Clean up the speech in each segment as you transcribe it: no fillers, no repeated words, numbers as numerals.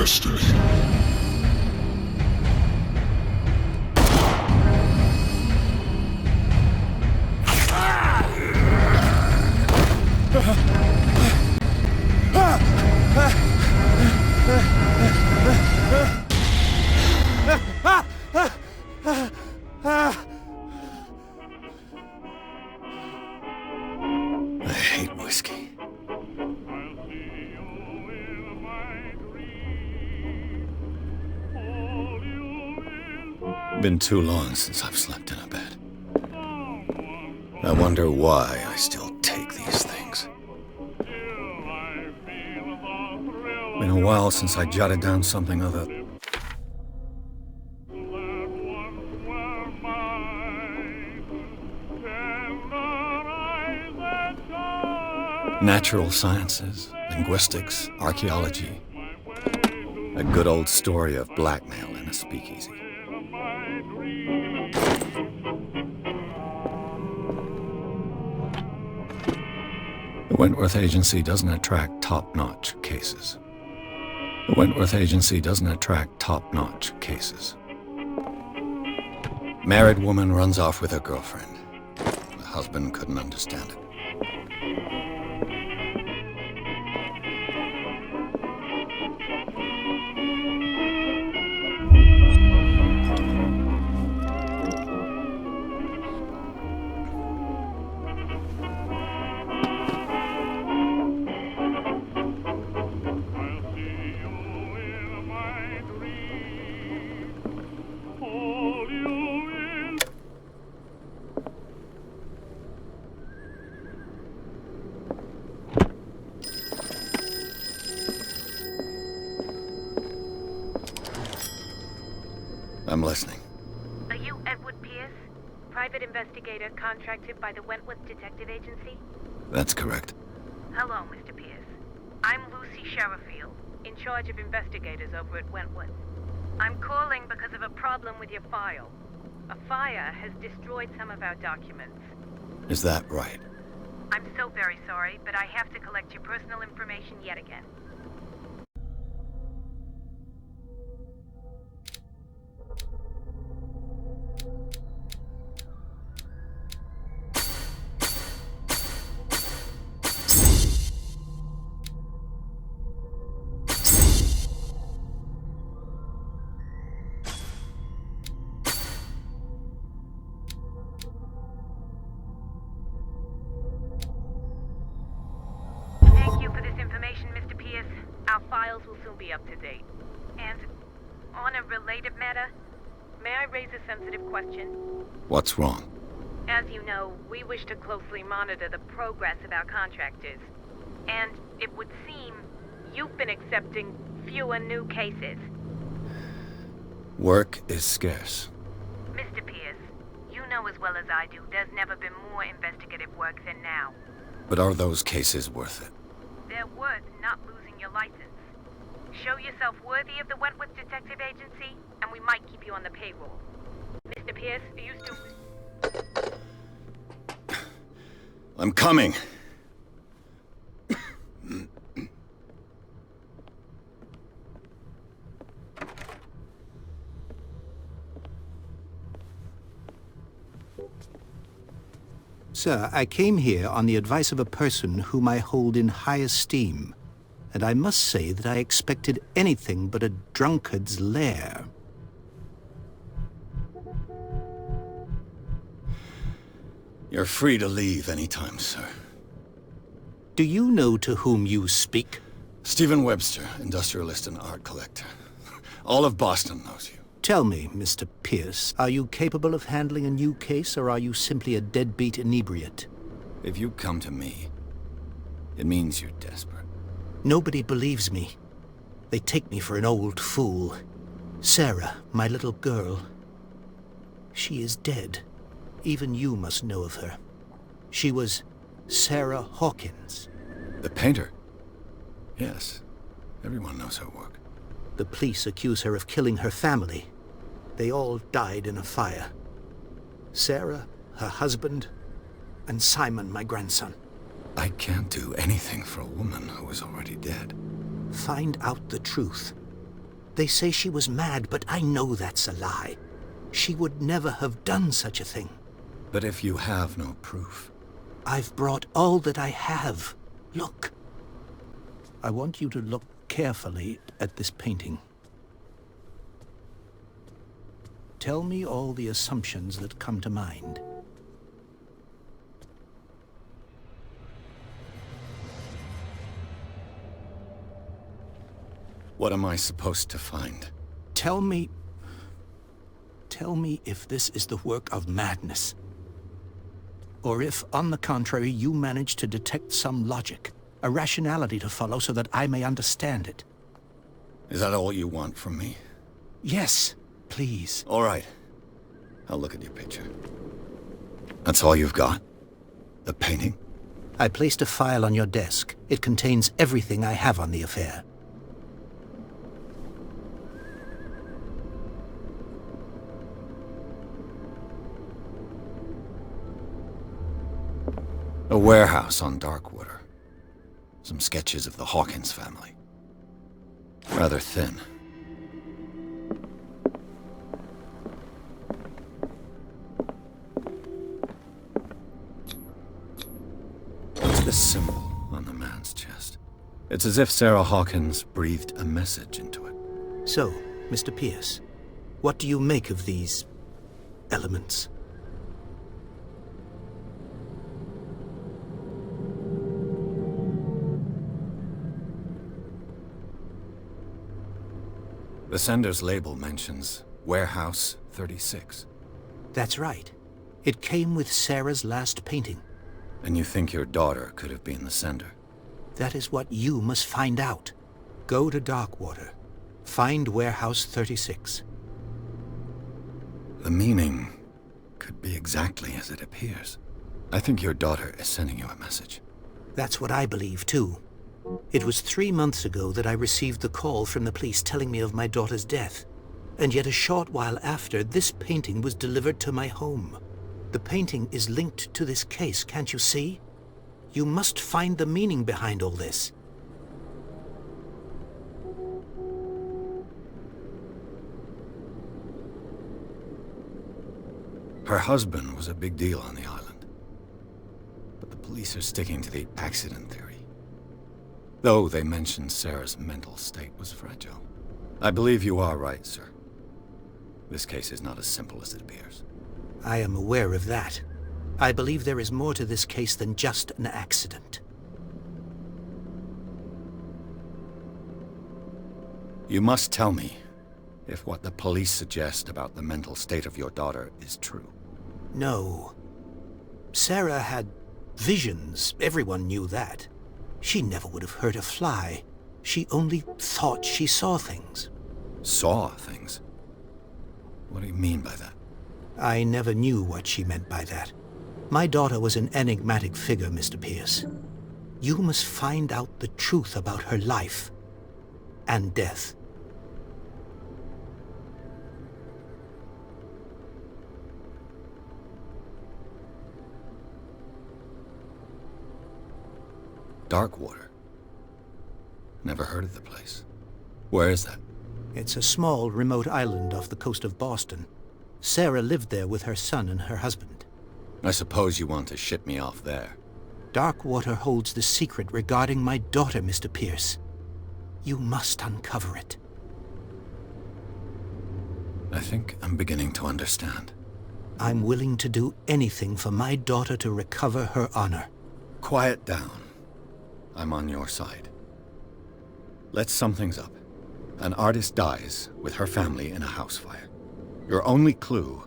destiny. I hate whiskey. Been too long since I've slept in a bed. I wonder why I still take these things. Been a while since I jotted down something other. Natural sciences, linguistics, archaeology. A good old story of blackmail in a speakeasy. The Wentworth Agency doesn't attract top-notch cases. The Wentworth Agency doesn't attract top-notch cases. Married woman runs off with her girlfriend. The husband couldn't understand it. I'm listening. Are you Edward Pierce, private investigator contracted by the Wentworth Detective Agency? That's correct. Hello, Mr. Pierce. I'm Lucy Sherifield, in charge of investigators over at Wentworth. I'm calling because of a problem with your file. A fire has destroyed some of our documents. Is that right? I'm so very sorry, but I have to collect your personal information yet again. Thank you for this information, Mr. Pierce. Our files will soon be up to date. And on a related matter, may I raise a sensitive question? What's wrong? As you know, we wish to closely monitor the progress of our contractors. And it would seem you've been accepting fewer new cases. Work is scarce. Mr. Pierce, you know as well as I do, there's never been more investigative work than now. But are those cases worth it? They're worth not losing your license. Show yourself worthy of the Wentworth Detective Agency, and we might keep you on the payroll. Mr. Pierce, are you still... I'm coming. Sir, I came here on the advice of a person whom I hold in high esteem, and I must say that I expected anything but a drunkard's lair. You're free to leave anytime, sir. Do you know to whom you speak? Stephen Webster, industrialist and art collector. All of Boston knows you. Tell me, Mr. Pierce, are you capable of handling a new case, or are you simply a deadbeat inebriate? If you come to me, it means you're desperate. Nobody believes me. They take me for an old fool. Sarah, my little girl, she is dead. Even you must know of her. She was Sarah Hawkins. The painter? Yes. Everyone knows her work. The police accuse her of killing her family. They all died in a fire. Sarah, her husband, and Simon, my grandson. I can't do anything for a woman who is already dead. Find out the truth. They say she was mad, but I know that's a lie. She would never have done such a thing. But if you have no proof... I've brought all that I have. Look. I want you to look carefully at this painting. Tell me all the assumptions that come to mind. What am I supposed to find? Tell me if this is the work of madness. Or if, on the contrary, you manage to detect some logic, a rationality to follow so that I may understand it. Is that all you want from me? Yes, please. All right. I'll look at your picture. That's all you've got? The painting? I placed a file on your desk. It contains everything I have on the affair. A warehouse on Darkwater. Some sketches of the Hawkins family. Rather thin. What's this symbol on the man's chest? It's as if Sarah Hawkins breathed a message into it. So, Mr. Pierce, what do you make of these elements? The sender's label mentions Warehouse 36. That's right. It came with Sarah's last painting. And you think your daughter could have been the sender? That is what you must find out. Go to Darkwater. Find Warehouse 36. The meaning could be exactly as it appears. I think your daughter is sending you a message. That's what I believe, too. It was 3 months ago that I received the call from the police telling me of my daughter's death. And yet a short while after, this painting was delivered to my home. The painting is linked to this case, can't you see? You must find the meaning behind all this. Her husband was a big deal on the island. But the police are sticking to the accident theory. Though they mentioned Sarah's mental state was fragile. I believe you are right, sir. This case is not as simple as it appears. I am aware of that. I believe there is more to this case than just an accident. You must tell me if what the police suggest about the mental state of your daughter is true. No. Sarah had visions. Everyone knew that. She never would have hurt a fly. She only thought she saw things. Saw things? What do you mean by that? I never knew what she meant by that. My daughter was an enigmatic figure, Mr. Pierce. You must find out the truth about her life and death. Darkwater. Never heard of the place. Where is that? It's a small, remote island off the coast of Boston. Sarah lived there with her son and her husband. I suppose you want to ship me off there. Darkwater holds the secret regarding my daughter, Mr. Pierce. You must uncover it. I think I'm beginning to understand. I'm willing to do anything for my daughter to recover her honor. Quiet down. I'm on your side. Let's sum things up. An artist dies with her family in a house fire. Your only clue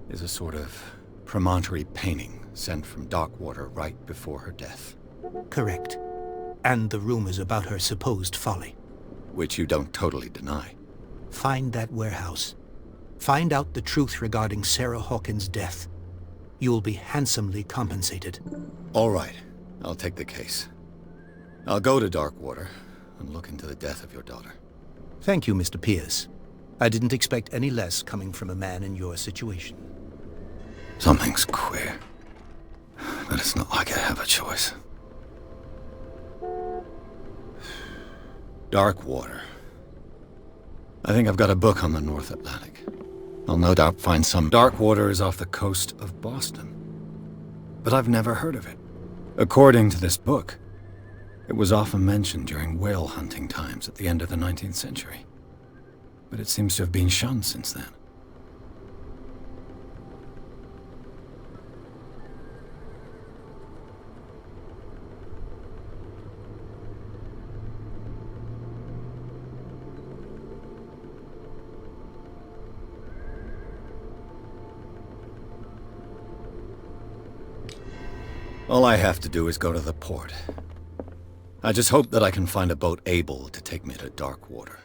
is a sort of promontory painting sent from Darkwater right before her death. Correct. And the rumors about her supposed folly. Which you don't totally deny. Find that warehouse. Find out the truth regarding Sarah Hawkins' death. You'll be handsomely compensated. All right. I'll take the case. I'll go to Darkwater and look into the death of your daughter. Thank you, Mr. Pierce. I didn't expect any less coming from a man in your situation. Something's queer. But it's not like I have a choice. Darkwater. I think I've got a book on the North Atlantic. I'll no doubt find some dark waters off the coast of Boston. But I've never heard of it. According to this book, it was often mentioned during whale hunting times at the end of the 19th century. But it seems to have been shunned since then. All I have to do is go to the port. I just hope that I can find a boat able to take me to dark water.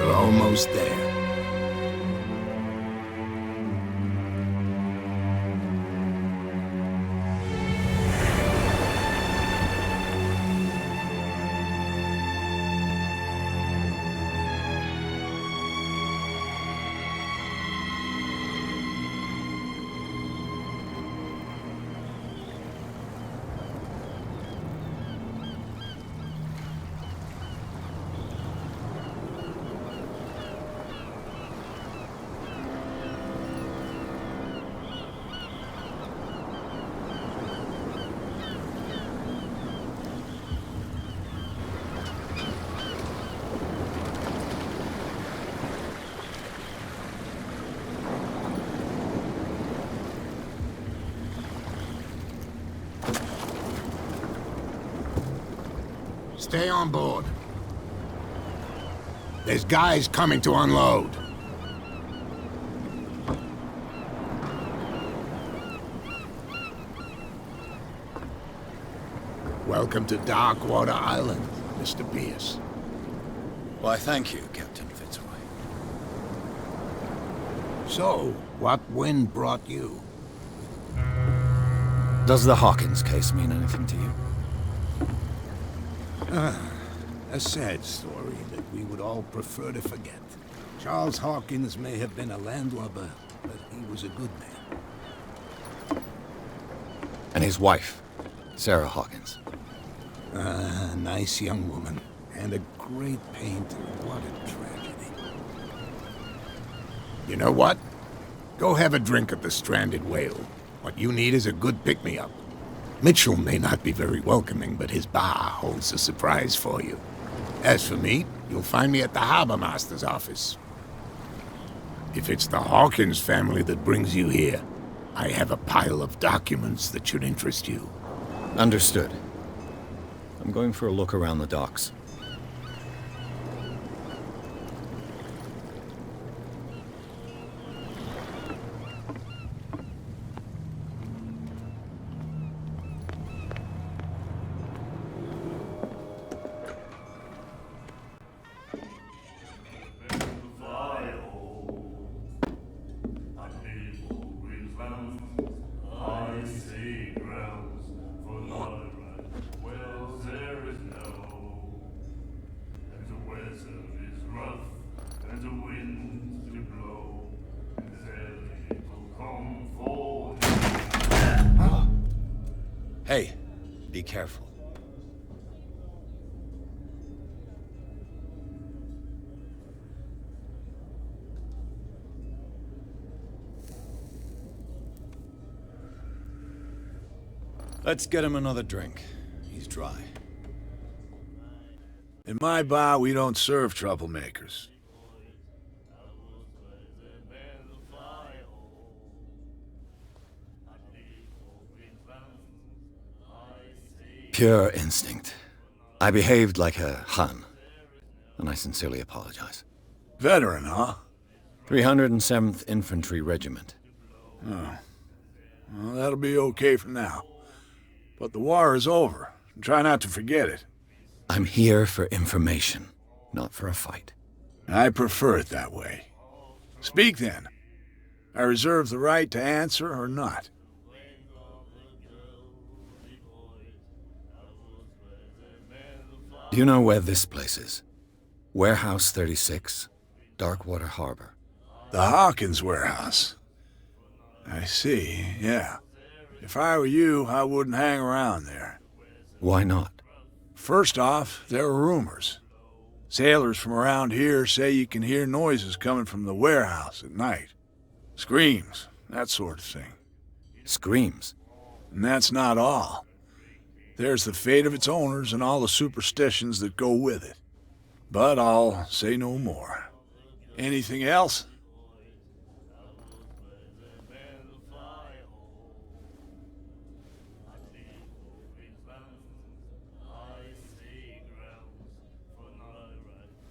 Almost there. Stay on board. There's guys coming to unload. Welcome to Darkwater Island, Mr. Pierce. Why, thank you, Captain Fitzroy. So, what wind brought you? Does the Hawkins case mean anything to you? A sad story that we would all prefer to forget. Charles Hawkins may have been a landlubber, but he was a good man. his wife, Sarah Hawkins. Nice young woman. And a great painter. What a tragedy. You know what? Go have a drink at the Stranded Whale. What you need is a good pick-me-up. Mitchell may not be very welcoming, but his bar holds a surprise for you. As for me, you'll find me at the Harbor Master's office. If it's the Hawkins family that brings you here, I have a pile of documents that should interest you. Understood. I'm going for a look around the docks. Hey, be careful. Let's get him another drink. He's dry. In my bar, we don't serve troublemakers. Pure instinct. I behaved like a Hun, and I sincerely apologize. Veteran, huh? 307th Infantry Regiment. Oh. Well, that'll be okay for now. But the war is over. Try not to forget it. I'm here for information, not for a fight. I prefer it that way. Speak then. I reserve the right to answer or not. Do you know where this place is? Warehouse 36, Darkwater Harbor. The Hawkins warehouse. I see, yeah. If I were you, I wouldn't hang around there. Why not? First off, there are rumors. Sailors from around here say you can hear noises coming from the warehouse at night. Screams, that sort of thing. Screams? And that's not all. There's the fate of its owners and all the superstitions that go with it. But I'll say no more. Anything else?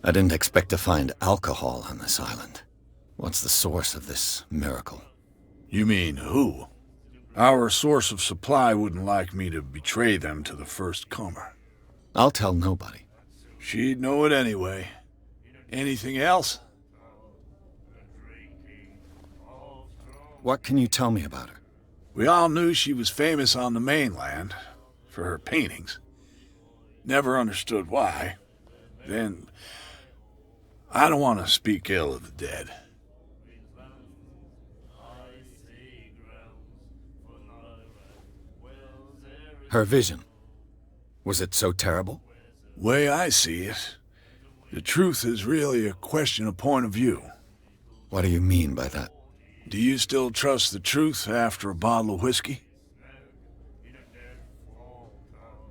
I didn't expect to find alcohol on this island. What's the source of this miracle? You mean who? Our source of supply wouldn't like me to betray them to the first comer. I'll tell nobody. She'd know it anyway. Anything else? What can you tell me about her? We all knew she was famous on the mainland for her paintings. Never understood why. Then, I don't want to speak ill of the dead. Her vision. Was it so terrible? Way I see it, the truth is really a question of point of view. What do you mean by that? Do you still trust the truth after a bottle of whiskey?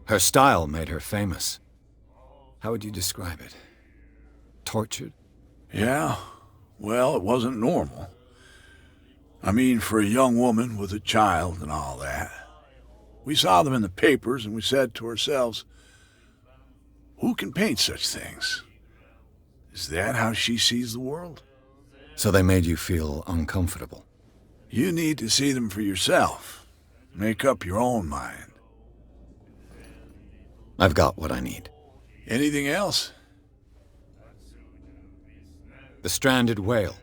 Her style made her famous. How would you describe it? Tortured? Yeah, well, it wasn't normal. I mean, for a young woman with a child and all that. We saw them in the papers and we said to ourselves, who can paint such things? Is that how she sees the world? So they made you feel uncomfortable? You need to see them for yourself. Make up your own mind. I've got what I need. Anything else? The Stranded Whale.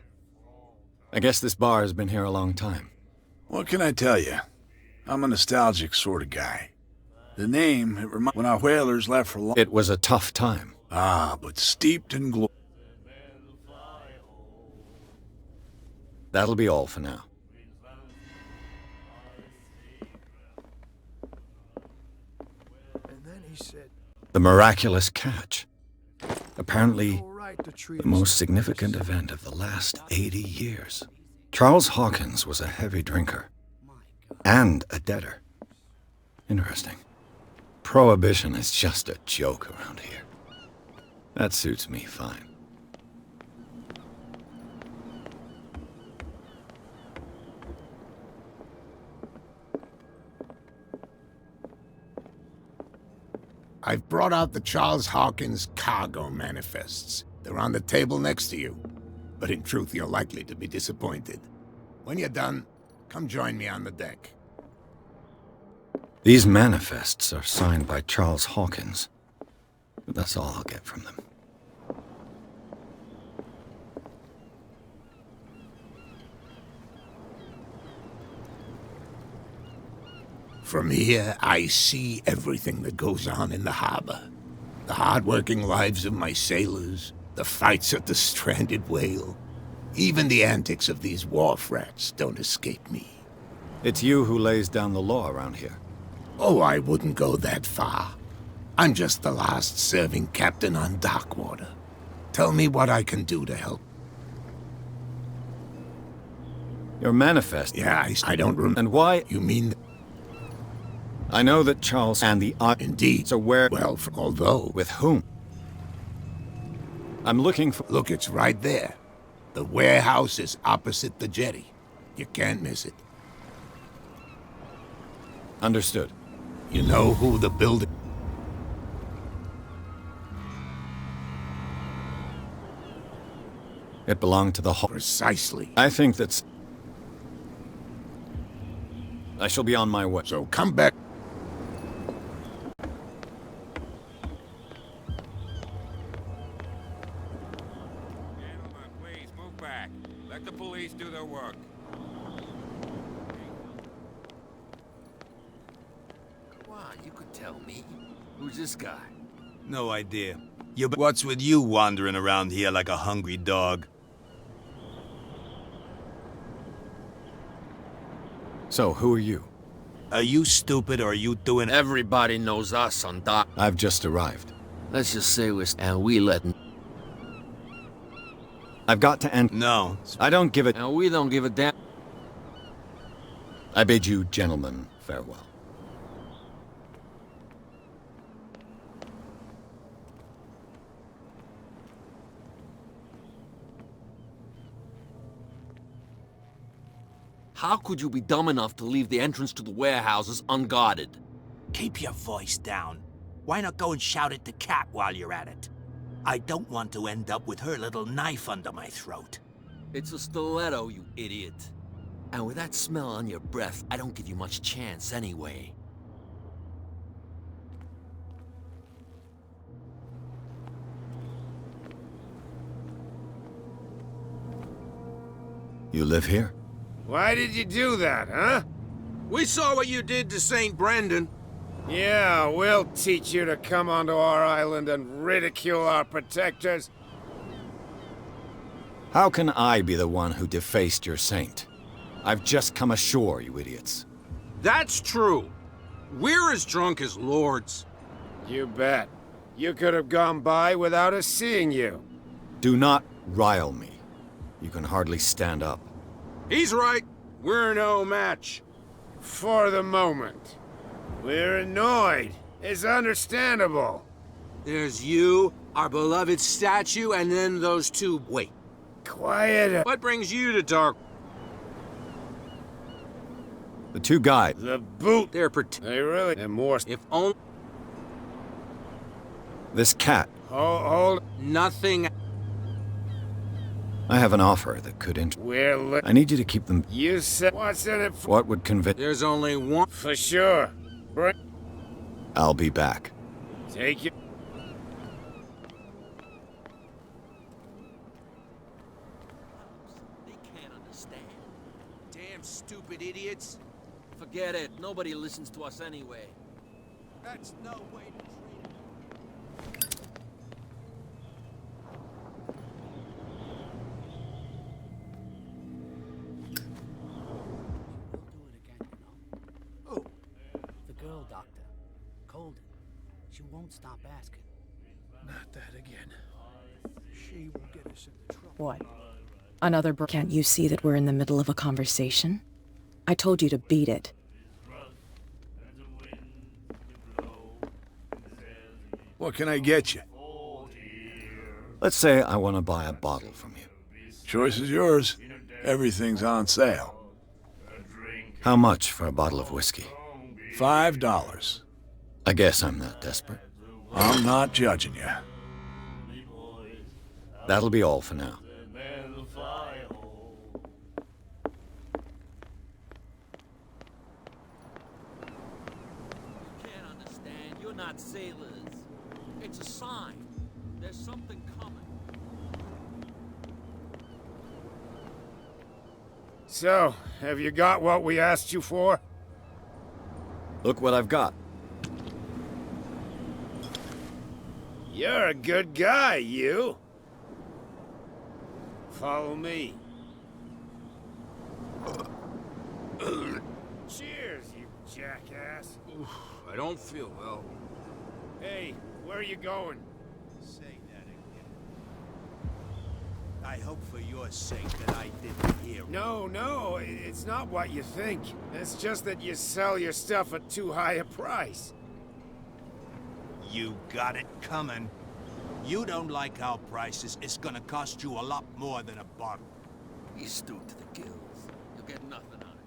I guess this bar has been here a long time. What can I tell you? I'm a nostalgic sort of guy. The name, it reminds when our whalers left for long. It was a tough time. Ah, but steeped in glory. That'll be all for now. The miraculous catch. Apparently, the most significant event of the last 80 years. Charles Hawkins was a heavy drinker. And a debtor. Interesting. Prohibition is just a joke around here. That suits me fine. I've brought out the Charles Hawkins cargo manifests. They're on the table next to you. But in truth, you're likely to be disappointed. When you're done, come join me on the deck. These manifests are signed by Charles Hawkins. But that's all I'll get from them. From here, I see everything that goes on in the harbor. The hard-working lives of my sailors, the fights at the stranded whale. Even the antics of these wharf rats don't escape me. It's you who lays down the law around here. Oh, I wouldn't go that far. I'm just the last serving captain on Darkwater. Tell me what I can do to help. Your manifest? Yeah, I don't remember. And why? You mean... I know that Charles and the... Indeed. So where... Well, although... With whom? I'm looking for... Look, it's right there. The warehouse is opposite the jetty. You can't miss it. Understood. You know who the builder... It belonged to the Hall. Precisely. I think that's... I shall be on my way. So come back. Gentlemen, please move back. Let the police do their work. Come on, you could tell me. Who's this guy? No idea. What's with you wandering around here like a hungry dog? So, who are you? Are you stupid or are you doing... Everybody knows us on Doc. I've just arrived. Let's just say and we let... I've got to end... No. I don't give it... And we don't give a damn. I bid you, gentlemen, farewell. How could you be dumb enough to leave the entrance to the warehouses unguarded? Keep your voice down. Why not go and shout at the cat while you're at it? I don't want to end up with her little knife under my throat. It's a stiletto, you idiot. And with that smell on your breath, I don't give you much chance anyway. You live here? Why did you do that, huh? We saw what you did to St. Brendan. Yeah, we'll teach you to come onto our island and ridicule our protectors. How can I be the one who defaced your saint? I've just come ashore, you idiots. That's true. We're as drunk as lords. You bet. You could have gone by without us seeing you. Do not rile me. You can hardly stand up. He's right. We're no match. For the moment. We're annoyed. It's understandable. There's you, our beloved statue, and then those two... Wait. Quiet. What brings you to Dark... The two guys. The boot. They're They really... And more... If only... This cat. Hold... Nothing... I have an offer that could I need you to keep them... You said... What's in it for... What would convince... There's only one... For sure. Bring... I'll be back. Take it. They can't understand. Damn stupid idiots. Forget it. Nobody listens to us anyway. That's no way to treat it. Oh, the girl doctor. Colden. She won't stop asking. Not that again. She will get us into trouble. What? Another Can't you see that we're in the middle of a conversation? I told you to beat it. What can I get you? Let's say I want to buy a bottle from you. Choice is yours. Everything's on sale. How much for a bottle of whiskey? $5. I guess I'm not desperate. I'm not judging you. That'll be all for now. Can't understand. You're not sailors. It's a sign. There's something coming. So, have you got what we asked you for? Look what I've got. You're a good guy, you. Follow me. Cheers, you jackass. Oof, I don't feel well. Hey, where are you going? Say that again. I hope for your sake that I didn't hear. No, it's not what you think. It's just that you sell your stuff at too high a price. You got it coming. You don't like our prices, it's gonna cost you a lot more than a bottle. He's stewed to the gills. You'll get nothing on it.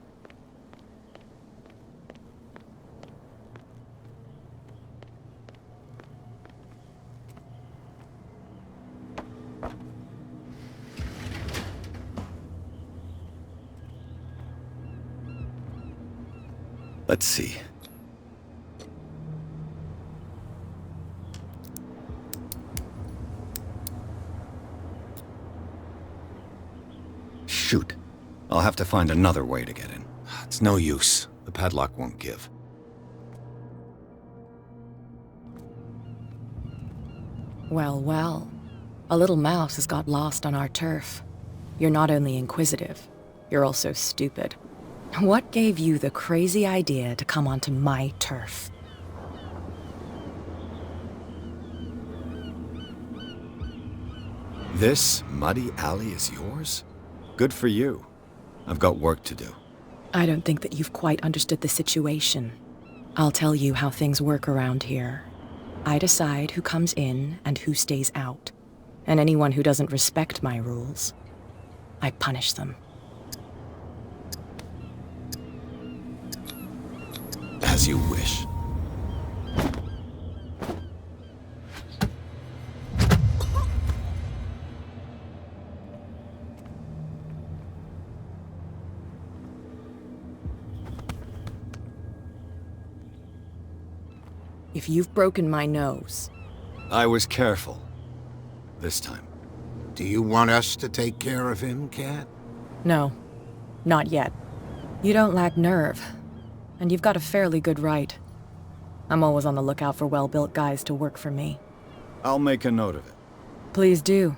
Let's see. Shoot. I'll have to find another way to get in. It's no use. The padlock won't give. Well, well. A little mouse has got lost on our turf. You're not only inquisitive, you're also stupid. What gave you the crazy idea to come onto my turf? This muddy alley is yours? Good for you. I've got work to do. I don't think that you've quite understood the situation. I'll tell you how things work around here. I decide who comes in and who stays out. And anyone who doesn't respect my rules, I punish them. As you wish. If you've broken my nose... I was careful. This time. Do you want us to take care of him, Cat? No, not yet. You don't lack nerve, and you've got a fairly good right. I'm always on the lookout for well-built guys to work for me. I'll make a note of it. Please do.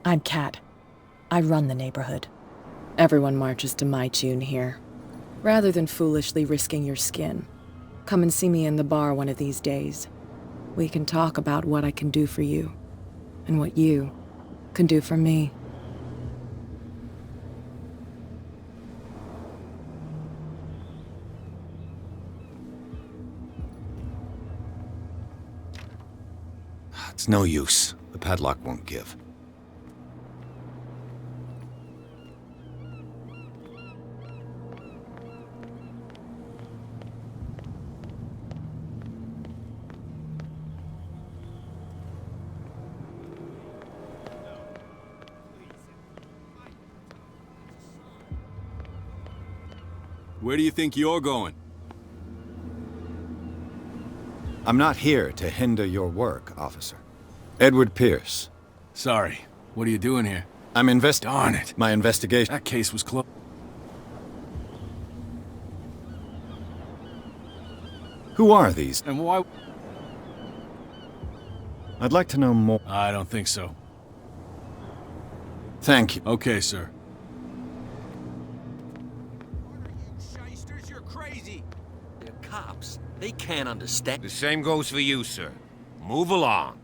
I'm Cat. I run the neighborhood. Everyone marches to my tune here. Rather than foolishly risking your skin, come and see me in the bar one of these days. We can talk about what I can do for you, and what you can do for me. It's no use. The padlock won't give. Where do you think you're going? I'm not here to hinder your work, officer. Edward Pierce. Sorry. What are you doing here? I'm Darn it. My investigation. That case was closed. Who are these? And why? I'd like to know more. I don't think so. Thank you. Okay, sir. Shysters, you're crazy. They're cops. They can't understand. The same goes for you, sir. Move along.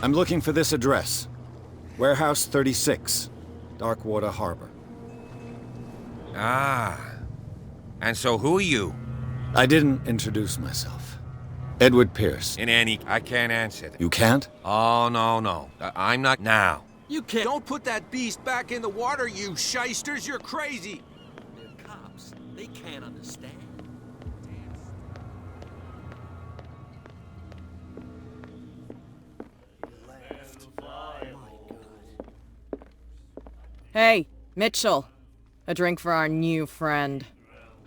I'm looking for this address. Warehouse 36, Darkwater Harbor. Ah. And so who are you? I didn't introduce myself. Edward Pierce. In any... I can't answer that. You can't? Oh, no. I'm not now. You can't. Don't put that beast back in the water, you shysters. You're crazy. They're cops. They can't understand. Hey, Mitchell. A drink for our new friend.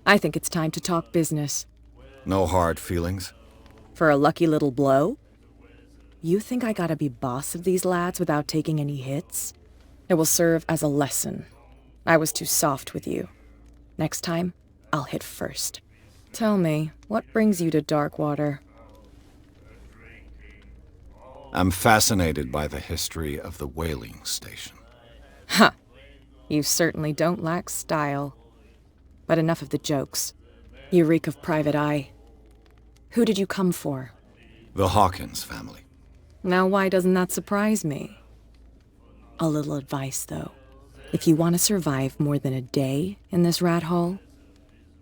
I think it's time to talk business. No hard feelings? For a lucky little blow? You think I gotta be boss of these lads without taking any hits? It will serve as a lesson. I was too soft with you. Next time, I'll hit first. Tell me, what brings you to Darkwater? I'm fascinated by the history of the whaling station. Huh. You certainly don't lack style. But enough of the jokes. You reek of private eye. Who did you come for? The Hawkins family. Now why doesn't that surprise me? A little advice, though. If you want to survive more than a day in this rat hole,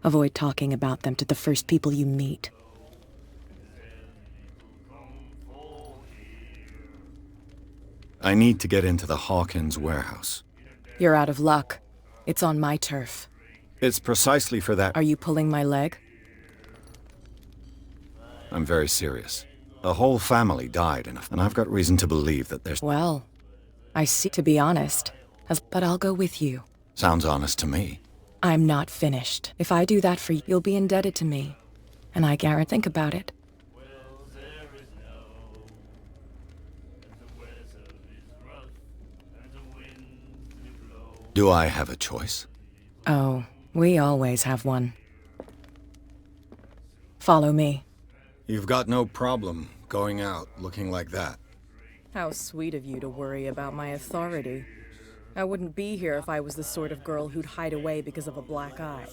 avoid talking about them to the first people you meet. I need to get into the Hawkins warehouse. You're out of luck. It's on my turf. It's precisely for that... Are you pulling my leg? I'm very serious. The whole family died, and I've got reason to believe that there's... Well, I see, to be honest. But I'll go with you. Sounds honest to me. I'm not finished. If I do that for you, you'll be indebted to me. And I guarantee, think about it. Do I have a choice? Oh, we always have one. Follow me. You've got no problem going out looking like that. How sweet of you to worry about my authority. I wouldn't be here if I was the sort of girl who'd hide away because of a black eye.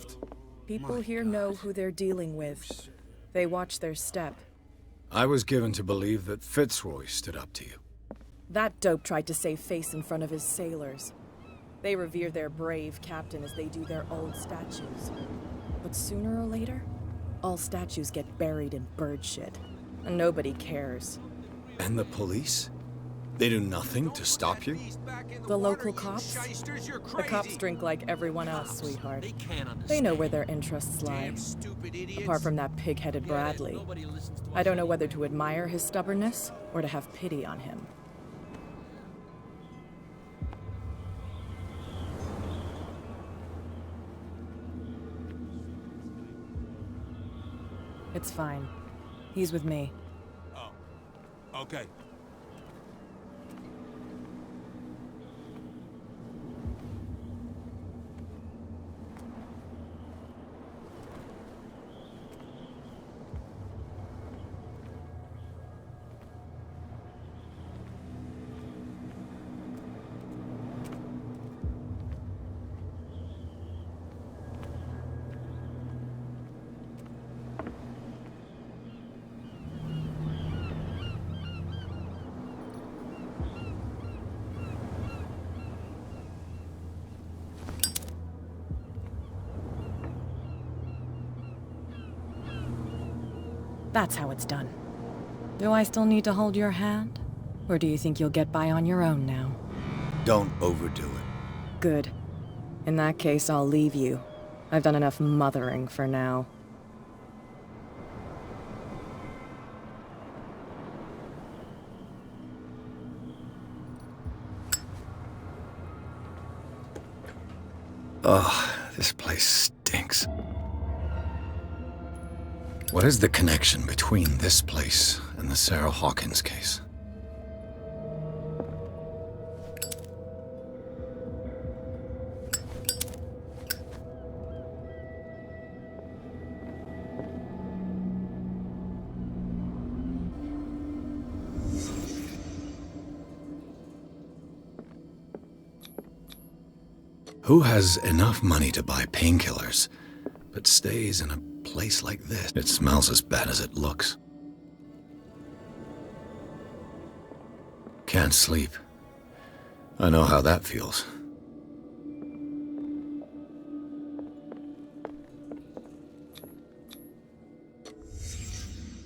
People here know who they're dealing with. They watch their step. I was given to believe that Fitzroy stood up to you. That dope tried to save face in front of his sailors. They revere their brave captain as they do their old statues. But sooner or later, all statues get buried in bird shit. And nobody cares. And the police? They do nothing to stop you? The local cops? The cops drink like everyone else, sweetheart. They know where their interests lie. Apart from that pig-headed Bradley. I don't know whether to admire his stubbornness or to have pity on him. It's fine. He's with me. Oh. Okay. That's how it's done. Do I still need to hold your hand? Or do you think you'll get by on your own now? Don't overdo it. Good. In that case, I'll leave you. I've done enough mothering for now. Ugh, this place stinks. What is the connection between this place and the Sarah Hawkins case? Who has enough money to buy painkillers, but stays in a place like this? It smells as bad as it looks. Can't sleep. I know how that feels.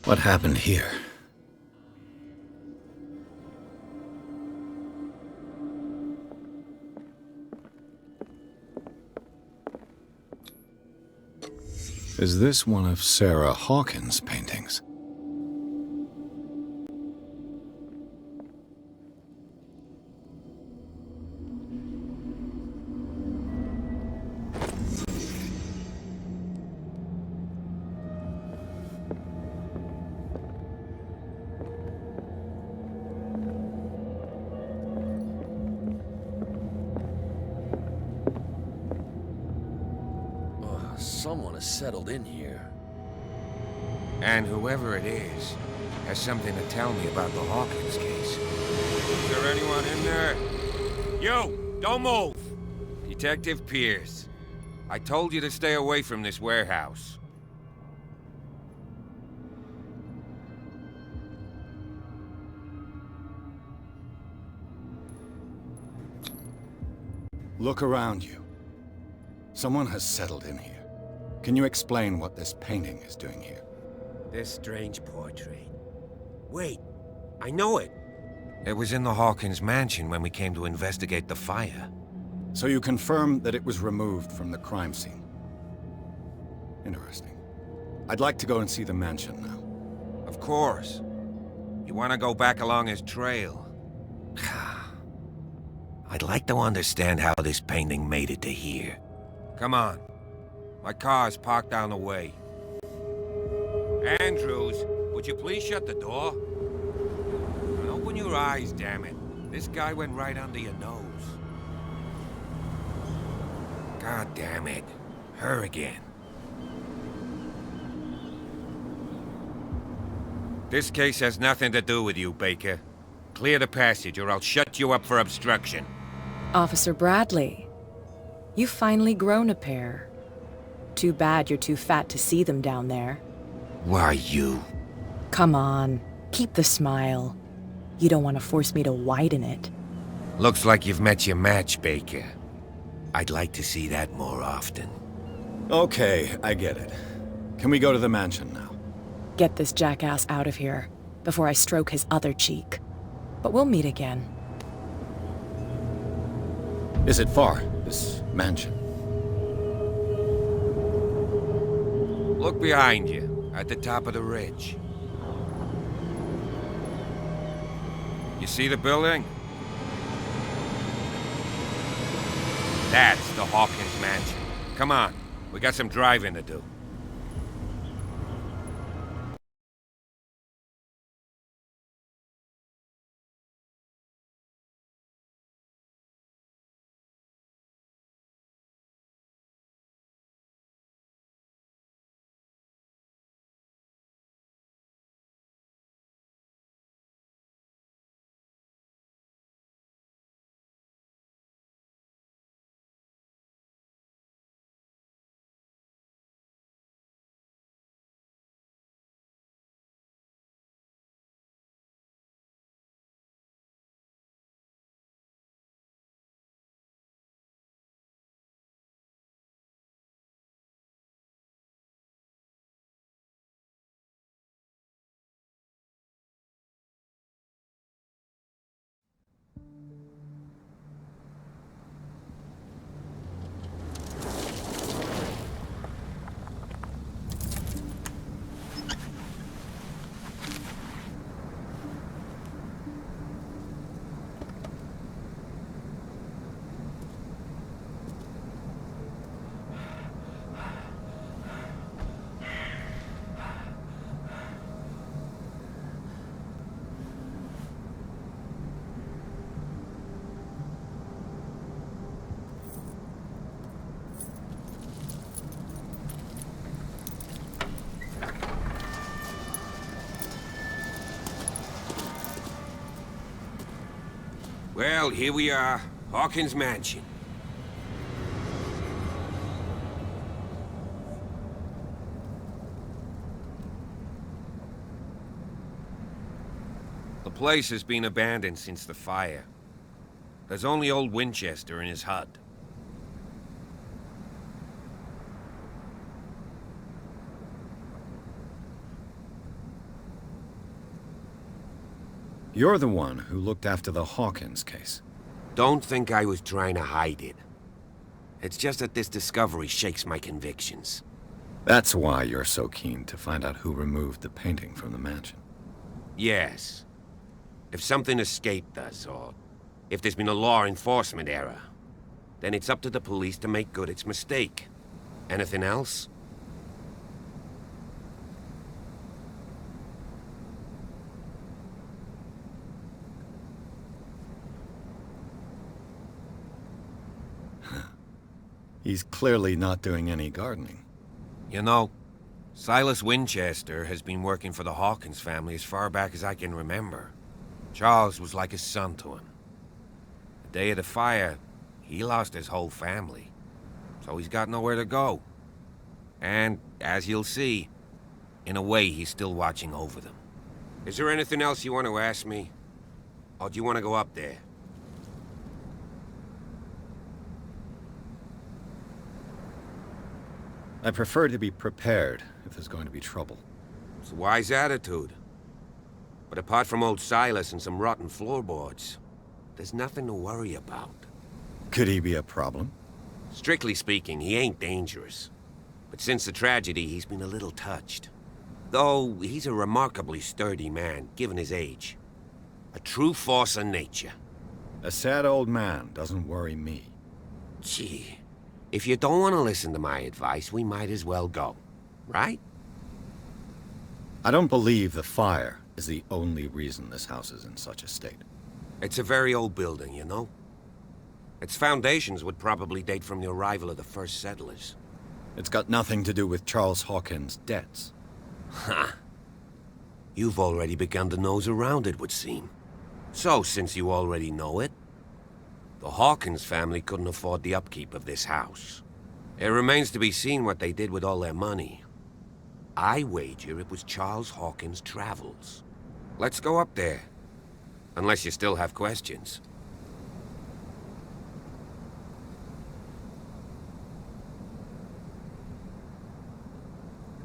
What happened here? Is this one of Sarah Hawkins' paintings? Someone has settled in here. And whoever it is has something to tell me about the Hawkins case. Is there anyone in there? You! Don't move! Detective Pierce. I told you to stay away from this warehouse. Look around you. Someone has settled in here. Can you explain what this painting is doing here? This strange portrait. Wait, I know it. It was in the Hawkins Mansion when we came to investigate the fire. So you confirm that it was removed from the crime scene? Interesting. I'd like to go and see the mansion now. Of course. You want to go back along his trail? I'd like to understand how this painting made it to here. Come on. My car's parked down the way. Andrews, would you please shut the door? And open your eyes, damn it. This guy went right under your nose. God damn it. Her again. This case has nothing to do with you, Baker. Clear the passage or I'll shut you up for obstruction. Officer Bradley, you've finally grown a pair. Too bad you're too fat to see them down there. Why you? Come on, keep the smile. You don't want to force me to widen it. Looks like you've met your match, Baker. I'd like to see that more often. Okay, I get it. Can we go to the mansion now? Get this jackass out of here before I stroke his other cheek. But we'll meet again. Is it far, this mansion? Look behind you, at the top of the ridge. You see the building? That's the Hawkins Mansion. Come on, we got some driving to do. Well, here we are, Hawkins Mansion. place has been abandoned since the fire. There's only old Winchester in his hut. You're the one who looked after the Hawkins case. Don't think I was trying to hide it. It's just that this discovery shakes my convictions. That's why you're so keen to find out who removed the painting from the mansion. Yes. If something escaped us, or if there's been a law enforcement error, then it's up to the police to make good its mistake. Anything else? He's clearly not doing any gardening. You know, Silas Winchester has been working for the Hawkins family as far back as I can remember. Charles was like a son to him. The day of the fire, he lost his whole family, so he's got nowhere to go. And, as you'll see, in a way he's still watching over them. Is there anything else you want to ask me? Or do you want to go up there? I prefer to be prepared if there's going to be trouble. It's a wise attitude. But apart from old Silas and some rotten floorboards, there's nothing to worry about. Could he be a problem? Strictly speaking, he ain't dangerous. But since the tragedy, he's been a little touched. Though, he's a remarkably sturdy man, given his age. A true force of nature. A sad old man doesn't worry me. Gee, if you don't want to listen to my advice, we might as well go. Right? I don't believe the fire is the only reason this house is in such a state. It's a very old building, you know? Its foundations would probably date from the arrival of the first settlers. It's got nothing to do with Charles Hawkins' debts. Ha! You've already begun to nose around it, would seem. So, since you already know it, the Hawkins family couldn't afford the upkeep of this house. It remains to be seen what they did with all their money. I wager it was Charles Hawkins' travels. Let's go up there. Unless you still have questions.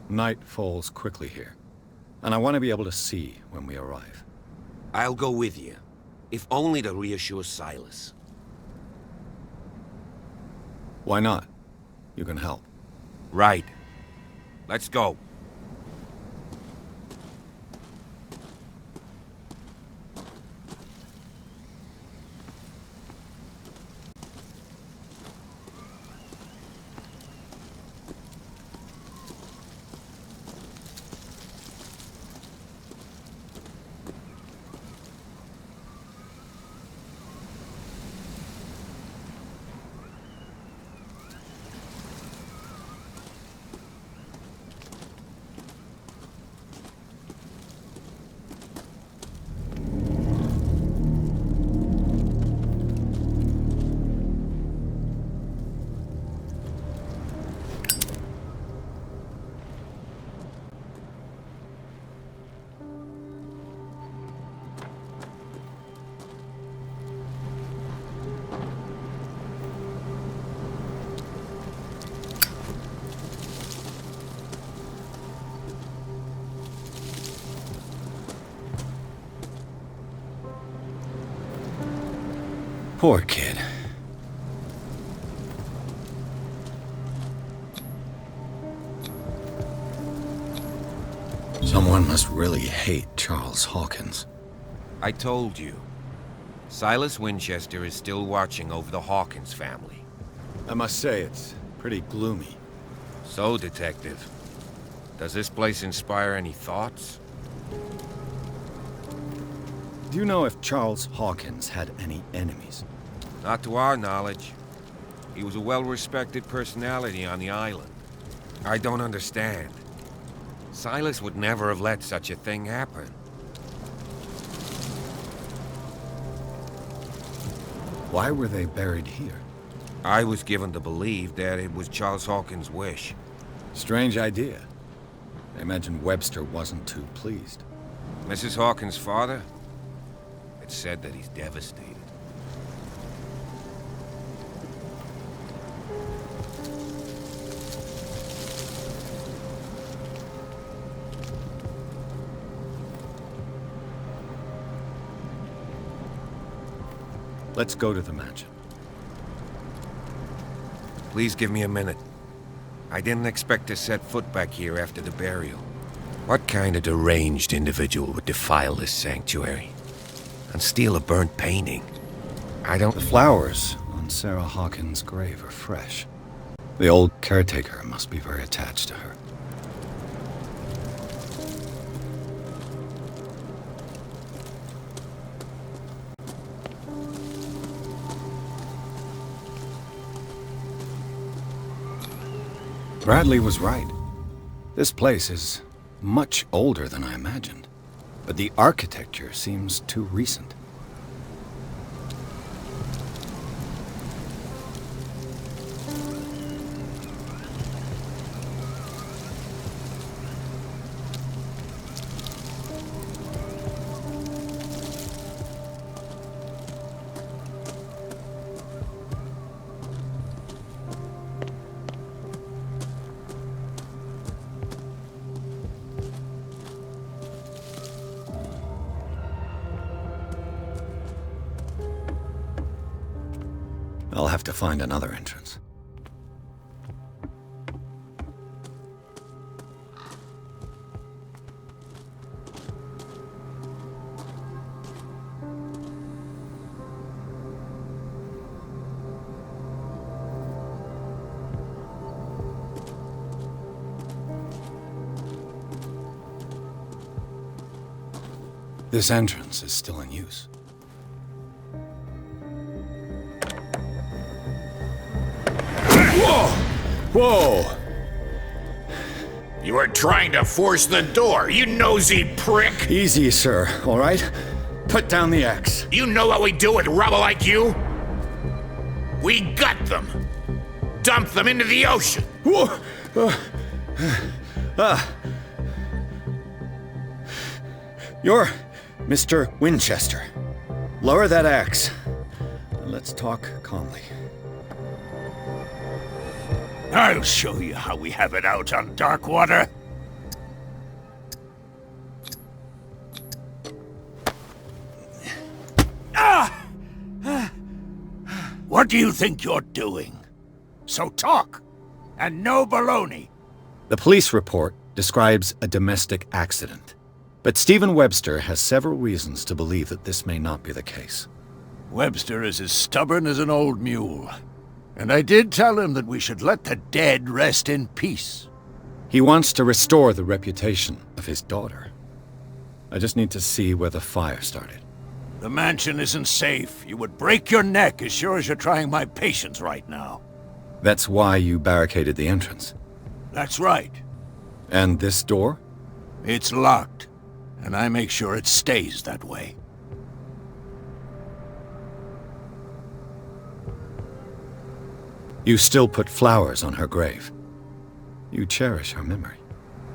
Night falls quickly here, and I want to be able to see when we arrive. I'll go with you, if only to reassure Silas. Why not? You can help. Right. Let's go. Poor kid. Someone must really hate Charles Hawkins. I told you. Silas Winchester is still watching over the Hawkins family. I must say, it's pretty gloomy. So, Detective, does this place inspire any thoughts? Do you know if Charles Hawkins had any enemies? Not to our knowledge. He was a well-respected personality on the island. I don't understand. Silas would never have let such a thing happen. Why were they buried here? I was given to believe that it was Charles Hawkins' wish. Strange idea. I imagine Webster wasn't too pleased. Mrs. Hawkins' father? It's said that he's devastated. Let's go to the mansion. Please give me a minute. I didn't expect to set foot back here after the burial. What kind of deranged individual would defile this sanctuary? And steal a burnt painting? The flowers on Sarah Hawkins' grave are fresh. The old caretaker must be very attached to her. Bradley was right. This place is much older than I imagined, but the architecture seems too recent. I'll have to find another entrance. This entrance is still in use. Whoa! You were trying to force the door, you nosy prick! Easy, sir, all right? Put down the axe. You know what we do with rubble like you? We gut them. Dump them into the ocean. Whoa! You're Mr. Winchester. Lower that axe. Let's talk calmly. I'll show you how we have it out on Darkwater. What do you think you're doing? So talk, and no baloney. The police report describes a domestic accident, but Stephen Webster has several reasons to believe that this may not be the case. Webster is as stubborn as an old mule. And I did tell him that we should let the dead rest in peace. He wants to restore the reputation of his daughter. I just need to see where the fire started. The mansion isn't safe. You would break your neck as sure as you're trying my patience right now. That's why you barricaded the entrance. That's right. And this door? It's locked, and I make sure it stays that way. You still put flowers on her grave. You cherish her memory.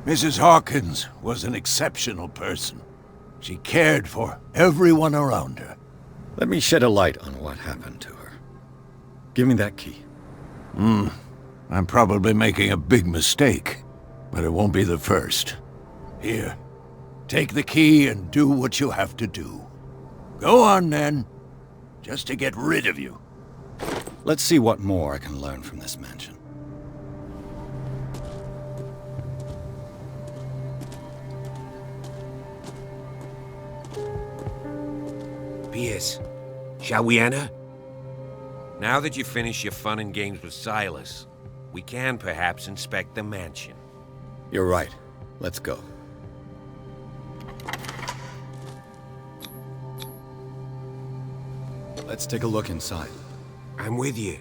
Mrs. Hawkins was an exceptional person. She cared for everyone around her. Let me shed a light on what happened to her. Give me that key. I'm probably making a big mistake, but it won't be the first. Here, take the key and do what you have to do. Go on, then, just to get rid of you. Let's see what more I can learn from this mansion. Pierce, shall we enter? Now that you finish your fun and games with Silas, we can perhaps inspect the mansion. You're right. Let's go. Let's take a look inside. I'm with you.